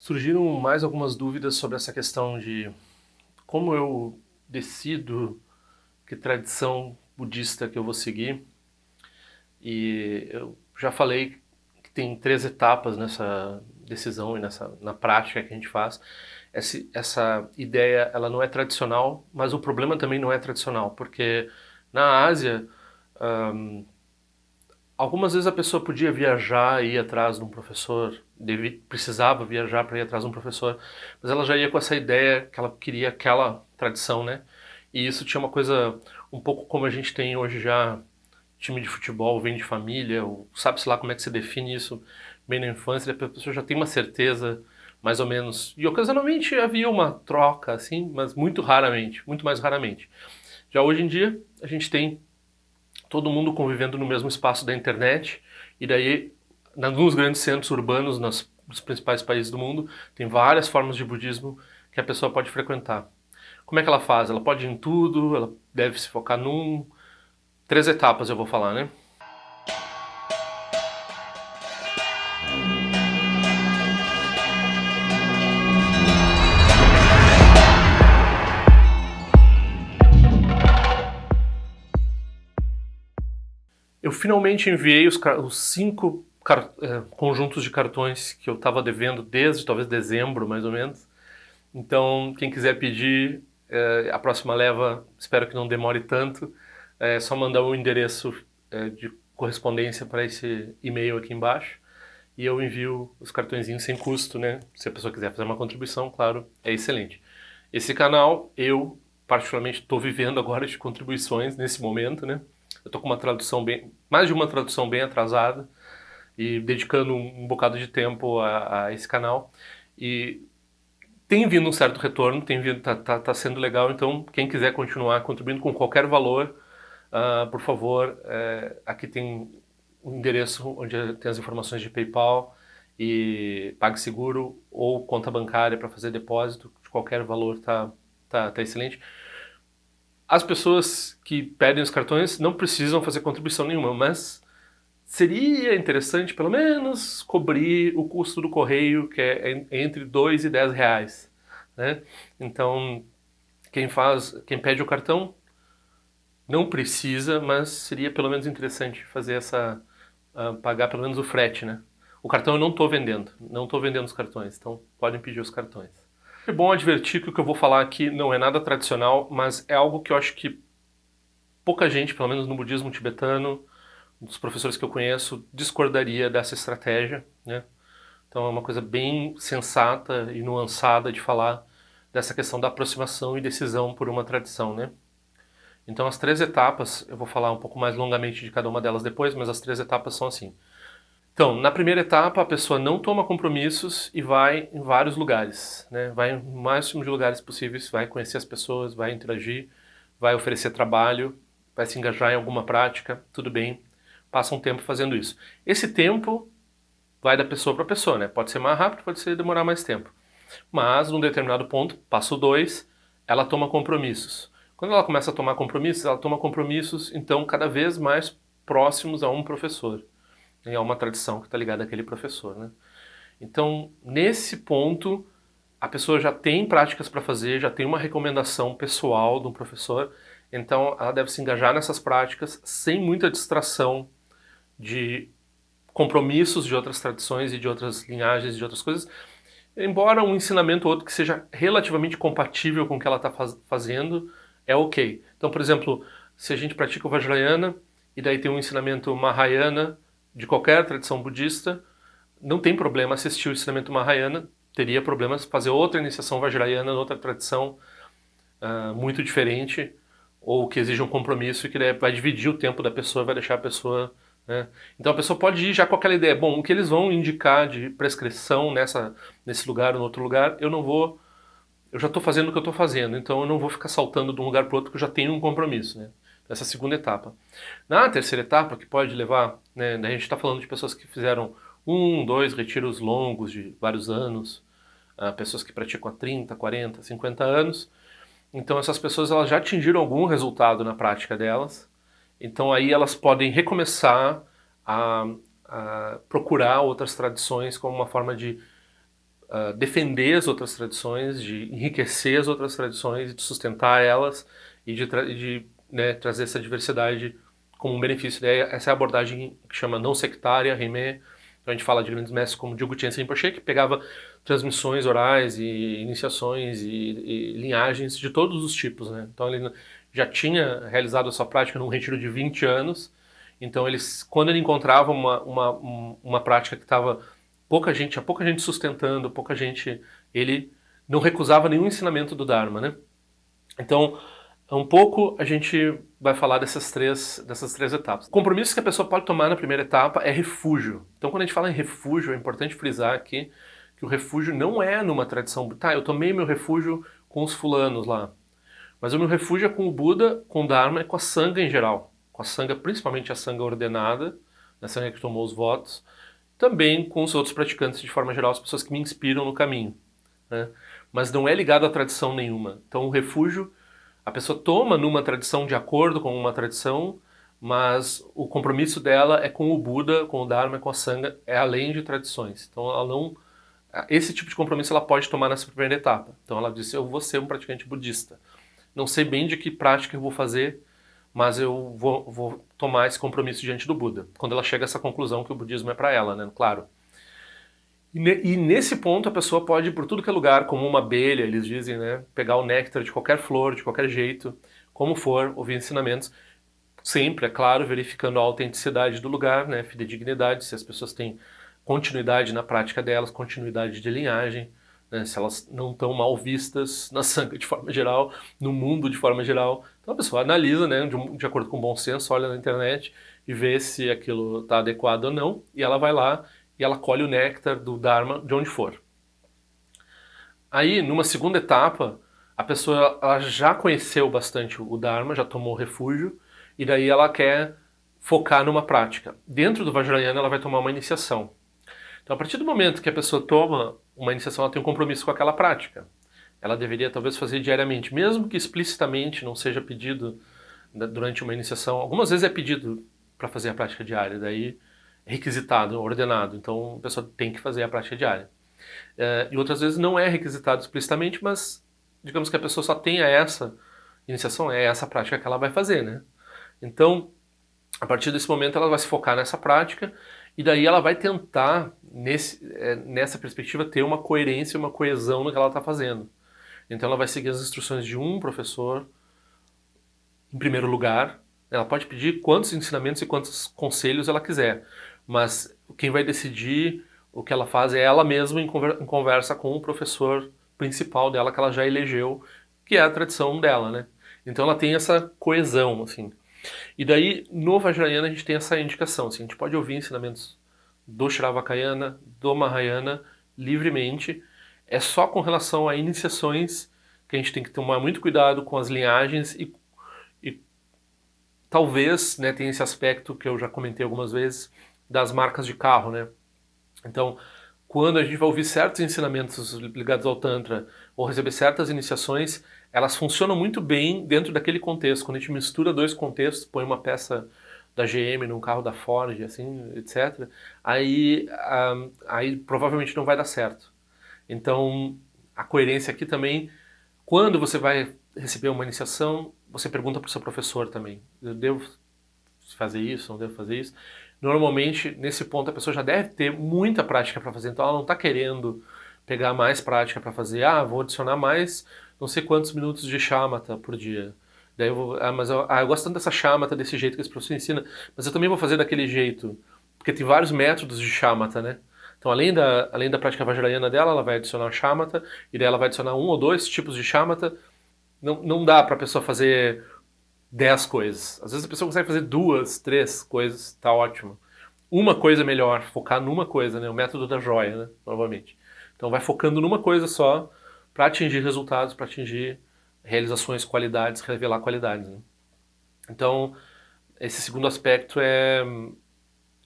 Surgiram mais algumas dúvidas sobre essa questão de como eu decido que tradição budista que eu vou seguir. E eu já falei que tem três etapas nessa decisão e na prática que a gente faz. Essa ideia ela não é tradicional, mas o problema também não é tradicional, porque na Ásia, algumas vezes a pessoa podia viajar e ir atrás de um professor, precisava viajar para ir atrás de um professor, mas ela já ia com essa ideia que ela queria aquela tradição, né? E isso tinha uma coisa um pouco como a gente tem hoje já, time de futebol vem de família, ou sabe-se lá como é que se define isso bem na infância, a pessoa já tem uma certeza, mais ou menos. E ocasionalmente havia uma troca, assim, mas muito raramente, muito mais raramente. Já hoje em dia, a gente tem todo mundo convivendo no mesmo espaço da internet, e daí, nos grandes centros urbanos, nos principais países do mundo, tem várias formas de budismo que a pessoa pode frequentar. Como é que ela faz? Ela pode ir em tudo, ela deve se focar num. Três etapas eu vou falar, né? Eu finalmente enviei os cinco conjuntos de cartões que eu estava devendo desde talvez dezembro, mais ou menos. Então, quem quiser pedir a próxima leva, espero que não demore tanto. É só mandar o endereço de correspondência para esse e-mail aqui embaixo e eu envio os cartõezinhos sem custo, né? Se a pessoa quiser fazer uma contribuição, claro, é excelente. Esse canal, eu particularmente estou vivendo agora de contribuições nesse momento, né? Eu estou com uma tradução mais de uma tradução bem atrasada e dedicando um bocado de tempo a esse canal. E tem vindo um certo retorno, tem vindo, tá sendo legal, então quem quiser continuar contribuindo com qualquer valor, por favor, aqui tem um endereço onde tem as informações de PayPal e PagSeguro ou conta bancária para fazer depósito de qualquer valor, tá excelente. As pessoas que pedem os cartões não precisam fazer contribuição nenhuma, mas seria interessante pelo menos cobrir o custo do correio, que é entre 2 e 10 reais, né? Então, quem pede o cartão não precisa, mas seria pelo menos interessante fazer pagar pelo menos o frete, né? O cartão eu não estou vendendo os cartões, então podem pedir os cartões. É bom advertir que o que eu vou falar aqui não é nada tradicional, mas é algo que eu acho que pouca gente, pelo menos no budismo tibetano, dos professores que eu conheço, discordaria dessa estratégia, né? Então é uma coisa bem sensata e nuançada de falar dessa questão da aproximação e decisão por uma tradição, né? Então as três etapas, eu vou falar um pouco mais longamente de cada uma delas depois, mas as três etapas são assim. Então, na primeira etapa, a pessoa não toma compromissos e vai em vários lugares, né? Vai em máximo de lugares possíveis, vai conhecer as pessoas, vai interagir, vai oferecer trabalho, vai se engajar em alguma prática, tudo bem, passa um tempo fazendo isso. Esse tempo vai da pessoa para pessoa, né? Pode ser mais rápido, pode ser demorar mais tempo. Mas, num determinado ponto, passo 2, ela toma compromissos. Quando ela começa a tomar compromissos, ela toma compromissos, então, cada vez mais próximos a um professor. E é uma tradição que está ligada àquele professor, né? Então, nesse ponto, a pessoa já tem práticas para fazer, já tem uma recomendação pessoal de um professor, então ela deve se engajar nessas práticas sem muita distração de compromissos de outras tradições e de outras linhagens, de outras coisas, embora um ensinamento ou outro que seja relativamente compatível com o que ela está fazendo, é ok. Então, por exemplo, se a gente pratica o Vajrayana e daí tem um ensinamento Mahayana de qualquer tradição budista, não tem problema assistir o ensinamento Mahayana, teria problemas fazer outra iniciação Vajrayana, outra tradição muito diferente, ou que exija um compromisso e que vai dividir o tempo da pessoa, vai deixar a pessoa, né? Então a pessoa pode ir já com aquela ideia, bom, o que eles vão indicar de prescrição nesse lugar ou no outro lugar, eu já estou fazendo o que eu estou fazendo, então eu não vou ficar saltando de um lugar para o outro que eu já tenho um compromisso, né? Essa segunda etapa. Na terceira etapa, que pode levar, né, a gente está falando de pessoas que fizeram 1, 2 retiros longos de vários anos, pessoas que praticam há 30, 40, 50 anos, então essas pessoas elas já atingiram algum resultado na prática delas. Então aí elas podem recomeçar a, a procurar outras tradições como uma forma de defender as outras tradições, de enriquecer as outras tradições, de sustentar elas e de né, trazer essa diversidade como um benefício. Daí, essa é a abordagem que chama não sectária, Rimé. Então a gente fala de grandes mestres como Diogo Tien Rinpoche, que pegava transmissões orais e iniciações e linhagens de todos os tipos, né? Então ele já tinha realizado a sua prática num retiro de 20 anos, então quando ele encontrava uma prática que estava tinha pouca gente sustentando, pouca gente, ele não recusava nenhum ensinamento do Dharma, né? Então, um pouco a gente vai falar dessas três etapas. Compromissos que a pessoa pode tomar na primeira etapa é refúgio. Então, quando a gente fala em refúgio, é importante frisar aqui que o refúgio não é numa tradição. Tá, eu tomei meu refúgio com os fulanos lá. Mas o meu refúgio é com o Buda, com o Dharma e com a Sangha em geral. Com a Sangha, principalmente a Sangha ordenada, a Sangha que tomou os votos. Também com os outros praticantes de forma geral, as pessoas que me inspiram no caminho, né? Mas não é ligado a tradição nenhuma. Então o refúgio, a pessoa toma numa tradição de acordo com uma tradição, mas o compromisso dela é com o Buda, com o Dharma, com a Sangha, é além de tradições. Então ela não, esse tipo de compromisso ela pode tomar nessa primeira etapa. Então ela disse, eu vou ser um praticante budista. Não sei bem de que prática eu vou fazer, mas eu vou tomar esse compromisso diante do Buda. Quando ela chega a essa conclusão que o budismo é para ela, né? Claro. E nesse ponto a pessoa pode ir por tudo que é lugar, como uma abelha, eles dizem, né? Pegar o néctar de qualquer flor, de qualquer jeito, como for, ouvir ensinamentos. Sempre, é claro, verificando a autenticidade do lugar, né? Fidedignidade, se as pessoas têm continuidade na prática delas, continuidade de linhagem, né? Se elas não estão mal vistas na Sangha de forma geral, no mundo de forma geral. Então a pessoa analisa, né? De acordo com o bom senso, olha na internet e vê se aquilo está adequado ou não, e ela vai lá e ela colhe o néctar do Dharma de onde for. Aí, numa segunda etapa, a pessoa ela já conheceu bastante o Dharma, já tomou refúgio, e daí ela quer focar numa prática. Dentro do Vajrayana ela vai tomar uma iniciação. Então, a partir do momento que a pessoa toma uma iniciação, ela tem um compromisso com aquela prática. Ela deveria talvez fazer diariamente, mesmo que explicitamente não seja pedido durante uma iniciação. Algumas vezes é pedido para fazer a prática diária, daí é requisitado, ordenado. Então, a pessoa tem que fazer a prática diária. E outras vezes não é requisitado explicitamente, mas digamos que a pessoa só tenha essa iniciação, é essa prática que ela vai fazer, né? Então, a partir desse momento ela vai se focar nessa prática e daí ela vai tentar, nessa perspectiva, ter uma coerência, uma coesão no que ela está fazendo. Então ela vai seguir as instruções de um professor, em primeiro lugar. Ela pode pedir quantos ensinamentos e quantos conselhos ela quiser, mas quem vai decidir o que ela faz é ela mesma em conversa com o professor principal dela, que ela já elegeu, que é a tradição dela, né? Então ela tem essa coesão, assim. E daí, no Vajrayana, a gente tem essa indicação, assim, a gente pode ouvir ensinamentos do Shravakayana, do Mahayana, livremente. É só com relação a iniciações que a gente tem que tomar muito cuidado com as linhagens e talvez, né, tenha esse aspecto que eu já comentei algumas vezes, das marcas de carro, né? Então, quando a gente vai ouvir certos ensinamentos ligados ao Tantra ou receber certas iniciações, elas funcionam muito bem dentro daquele contexto. Quando a gente mistura dois contextos, põe uma peça da GM num carro da Ford, assim, etc., aí provavelmente não vai dar certo. Então, a coerência aqui também, quando você vai receber uma iniciação, você pergunta para o seu professor também, eu devo fazer isso, não devo fazer isso? Normalmente, nesse ponto, a pessoa já deve ter muita prática para fazer, então ela não está querendo pegar mais prática para fazer, vou adicionar mais não sei quantos minutos de shamatha por dia. Daí eu vou, eu gosto tanto dessa shamatha, desse jeito que esse professor ensina, mas eu também vou fazer daquele jeito, porque tem vários métodos de shamatha, né? Então, além da prática vajrayana dela, ela vai adicionar shamatha, e daí ela vai adicionar um ou dois tipos de shamatha. Não dá para a pessoa fazer 10 coisas. Às vezes a pessoa consegue fazer 2, 3 coisas, tá ótimo. Uma coisa é melhor, focar numa coisa, né? O método da joia, né? Novamente. Então vai focando numa coisa só para atingir resultados, para atingir realizações, qualidades, revelar qualidades. Né? Então, esse segundo aspecto é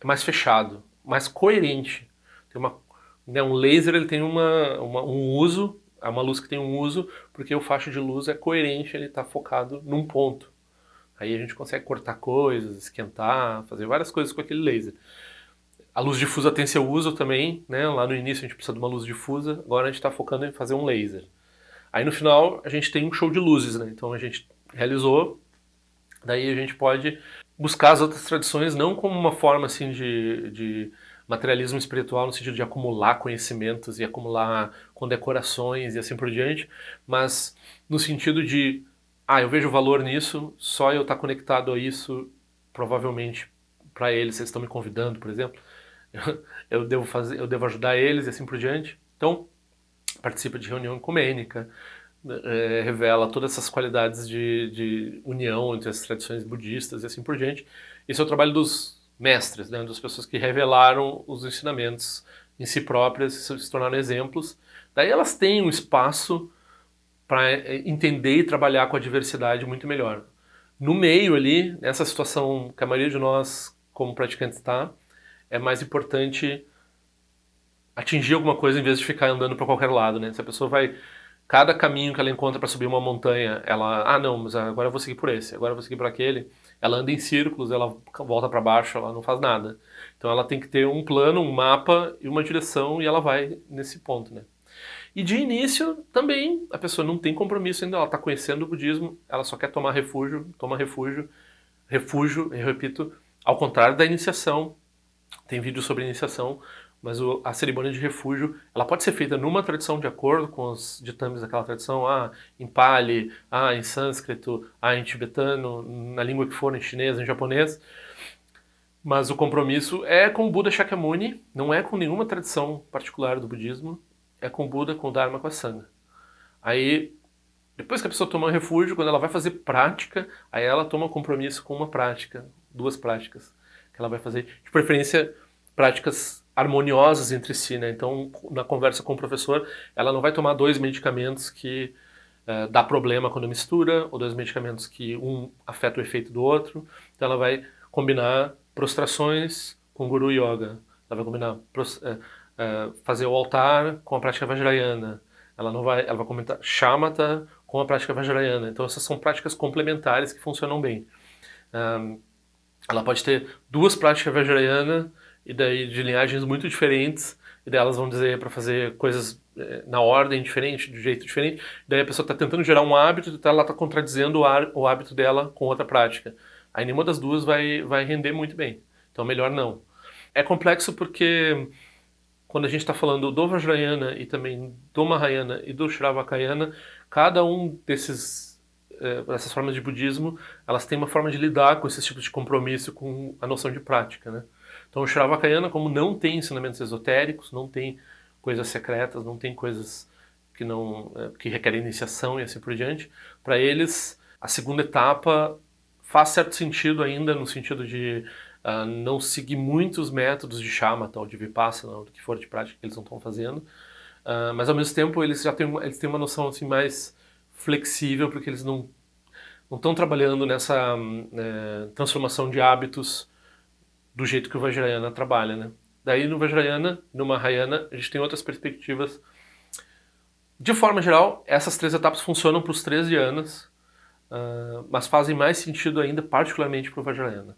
mais fechado, mais coerente. Tem um laser ele tem um uso, é uma luz que tem um uso, porque o facho de luz é coerente, ele está focado num ponto. Aí a gente consegue cortar coisas, esquentar, fazer várias coisas com aquele laser. A luz difusa tem seu uso também, né? Lá no início a gente precisa de uma luz difusa, agora a gente está focando em fazer um laser. Aí no final a gente tem um show de luzes, né? Então a gente realizou, daí a gente pode buscar as outras tradições não como uma forma assim de materialismo espiritual no sentido de acumular conhecimentos e acumular condecorações e assim por diante, mas no sentido de, eu vejo valor nisso, só eu estar conectado a isso, provavelmente para eles, vocês estão me convidando, por exemplo, eu devo fazer, eu devo ajudar eles e assim por diante. Então, participa de reunião ecumênica, revela todas essas qualidades de união entre as tradições budistas e assim por diante. Esse é o trabalho dos mestres, né, das pessoas que revelaram os ensinamentos em si próprias e se tornaram exemplos. Daí elas têm um espaço para entender e trabalhar com a diversidade muito melhor. No meio ali, nessa situação que a maioria de nós, como praticantes, está, é mais importante atingir alguma coisa em vez de ficar andando para qualquer lado, né? Se a pessoa vai, cada caminho que ela encontra para subir uma montanha, ela, não, mas agora eu vou seguir por esse, agora eu vou seguir por aquele, ela anda em círculos, ela volta para baixo, ela não faz nada. Então ela tem que ter um plano, um mapa e uma direção e ela vai nesse ponto, né? E de início também a pessoa não tem compromisso ainda, ela está conhecendo o budismo, ela só quer tomar refúgio, toma refúgio, refúgio, eu repito, ao contrário da iniciação. Tem vídeo sobre iniciação, mas a cerimônia de refúgio, ela pode ser feita numa tradição de acordo com os ditames daquela tradição, em Pali, em sânscrito, em tibetano, na língua que for, em chinês, em japonês. Mas o compromisso é com o Buda Shakyamuni, não é com nenhuma tradição particular do budismo, é com o Buda, com o Dharma, com a Sangha. Aí, depois que a pessoa toma um refúgio, quando ela vai fazer prática, aí ela toma compromisso com uma prática, 2 práticas que ela vai fazer, de preferência práticas harmoniosas entre si, né? Então, na conversa com o professor, ela não vai tomar 2 medicamentos que dá problema quando mistura, ou 2 medicamentos que um afeta o efeito do outro. Então ela vai combinar prostrações com Guru Yoga. Ela vai combinar fazer o altar com a prática Vajrayana. Ela vai comentar Shamatha com a prática Vajrayana. Então essas são práticas complementares que funcionam bem. Ela pode ter 2 práticas Vajrayana e daí de linhagens muito diferentes, e daí elas vão dizer para fazer coisas na ordem diferente, de jeito diferente. Daí a pessoa está tentando gerar um hábito e ela está contradizendo o hábito dela com outra prática. Aí nenhuma das duas vai render muito bem. Então melhor não. É complexo porque quando a gente está falando do Vajrayana e também do Mahayana e do Shravakayana, cada um dessas formas de budismo, elas têm uma forma de lidar com esses tipos de compromisso com a noção de prática, né? Então o Shravakayana, como não tem ensinamentos esotéricos, não tem coisas secretas, não tem coisas que requerem iniciação e assim por diante, para eles a segunda etapa faz certo sentido ainda, no sentido de não seguir muitos métodos de shamatha ou de vipassana, ou do que for de prática que eles não estão fazendo, mas ao mesmo tempo eles têm uma noção assim mais flexível, porque eles não estão trabalhando nessa transformação de hábitos do jeito que o Vajrayana trabalha, né? Daí no Vajrayana, no Mahayana, a gente tem outras perspectivas. De forma geral, essas 3 etapas funcionam para os 13 anos, mas fazem mais sentido ainda, particularmente para o Vajrayana.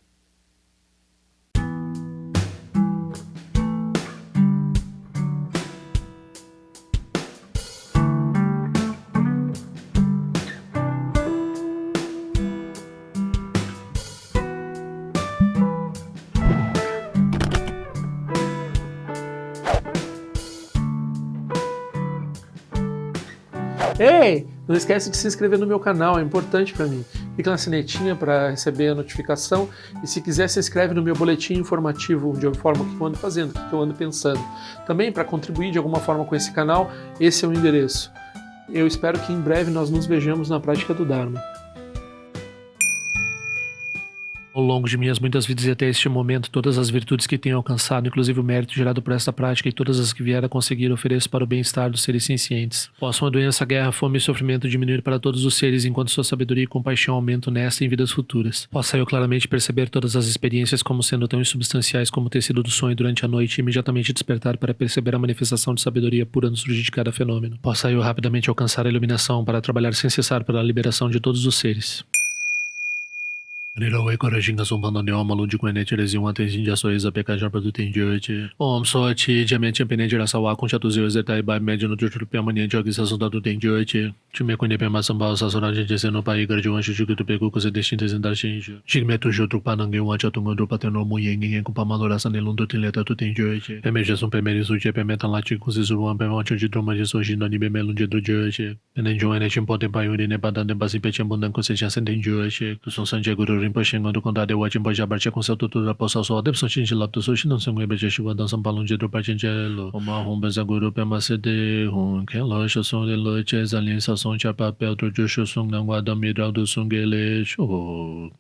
Ei, não esquece de se inscrever no meu canal, é importante para mim. Clica na sinetinha para receber a notificação e se quiser se inscreve no meu boletim informativo de forma o que eu ando fazendo, o que eu ando pensando. Também para contribuir de alguma forma com esse canal, esse é o endereço. Eu espero que em breve nós nos vejamos na prática do Dharma. Ao longo de minhas muitas vidas e até este momento, todas as virtudes que tenho alcançado, inclusive o mérito gerado por esta prática e todas as que vier a conseguir, ofereço para o bem-estar dos seres sencientes. Possam a doença, guerra, fome e sofrimento diminuir para todos os seres, enquanto sua sabedoria e compaixão aumentam nesta e em vidas futuras. Possa eu claramente perceber todas as experiências como sendo tão insubstanciais como o tecido do sonho durante a noite e imediatamente despertar para perceber a manifestação de sabedoria pura no surgir de cada fenômeno. Possa eu rapidamente alcançar a iluminação para trabalhar sem cessar pela liberação de todos os seres. Nirawe Korajinga Sumpana Neoma Lundi Quenetes e uma Tenzinha Soiza Pecaja para do Tendiante. Om Sorte, Diamante Empenente Rasawa com Chatuzio Zeta e Bai Médio no Tutu Permanente Organização da do Tendiante. Time Quenepe Massamba Sassoragem de Seno Pai Garde Anjo de Gutu Pegu Coisa Distintas em Dashinja. Chigmeto Jutru Panangue um Achatunga do Pateno Muyen com Pamalora Sanelun do Tileta do Tendiante. Emergência Pemerizo de Pemetan Lati com Zizuan Pemonte de Droma de Sojina de Bemelun de Drujante. Enenjo Enetim Potem Paiuri Nebadan de Basipetiam Bundan com Sejan Sentendiante. Do São Sandiego Rinpoche do condado de Wajin Boja Bartia com seu tutor da poça só deve só de lá do sushi não são ebe de chuva dançam balão de dropa de gelo uma rumba zaguru pema cede rum que loja som de loja alien sa som de papel do jusho som não guarda midral do sungele show